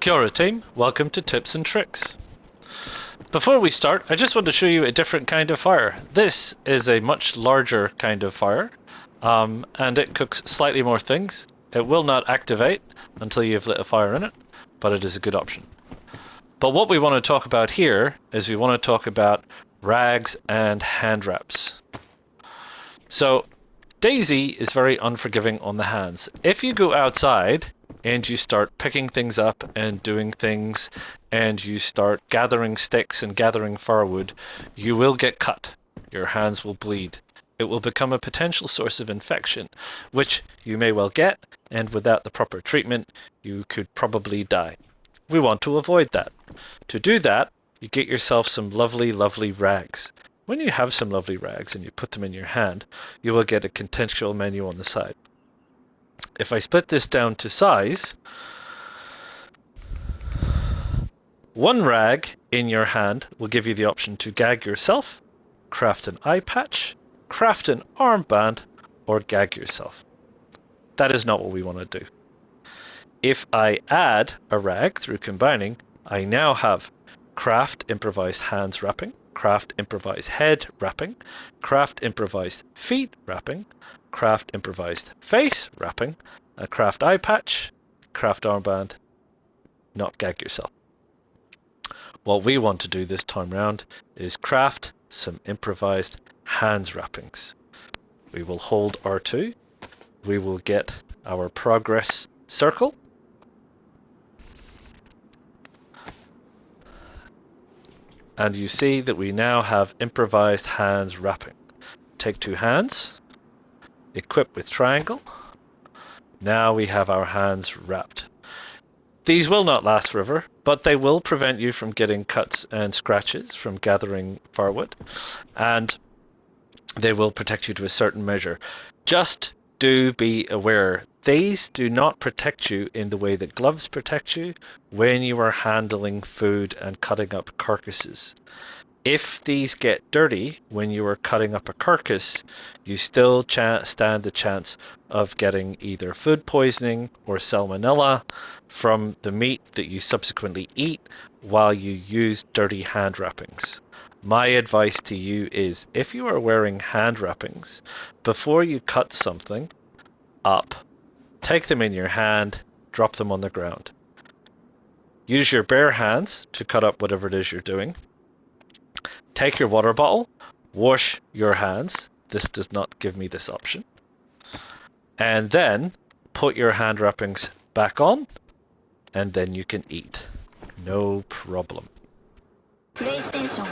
Kia ora team, welcome to Tips and Tricks. Before we start, I just want to show you a different kind of fire. This is a much larger kind of fire, and it cooks slightly more things. It will not activate until you've lit a fire in it, but it is a good option. But what we want to talk about here is we want to talk about rags and hand wraps. So DayZ is very unforgiving on the hands. If you go outside and you start picking things up and doing things and you start gathering sticks and gathering firewood, you will get cut. Your hands will bleed. It will become a potential source of infection, which you may well get, and without the proper treatment, you could probably die. We want to avoid that. To do that, you get yourself some lovely, lovely rags. When you have some lovely rags and you put them in your hand, you will get a contextual menu on the side. If I split this down to size, one rag in your hand will give you the option to gag yourself, craft an eye patch, craft an armband, or gag yourself. That is not what we want to do. If I add a rag through combining, I now have craft improvised hands wrapping, craft improvised head wrapping, craft improvised feet wrapping, craft improvised face wrapping, a craft eye patch, craft armband, not gag yourself. What we want to do this time round is craft some improvised hands wrappings. We will hold R2, we will get our progress circle, and you see that we now have improvised hands wrapping. Take two hands, equip with triangle. Now we have our hands wrapped. These will not last forever, but they will prevent you from getting cuts and scratches from gathering firewood, and they will protect you to a certain measure. Just do be aware, these do not protect you in the way that gloves protect you when you are handling food and cutting up carcasses. If these get dirty when you are cutting up a carcass, you still stand the chance of getting either food poisoning or salmonella from the meat that you subsequently eat while you use dirty hand wrappings. My advice to you is, if you are wearing hand wrappings, before you cut something up, take them in your hand, drop them on the ground. Use your bare hands to cut up whatever it is you're doing. Take your water bottle, wash your hands. This does not give me this option. And then put your hand wrappings back on, and then you can eat. No problem. PlayStation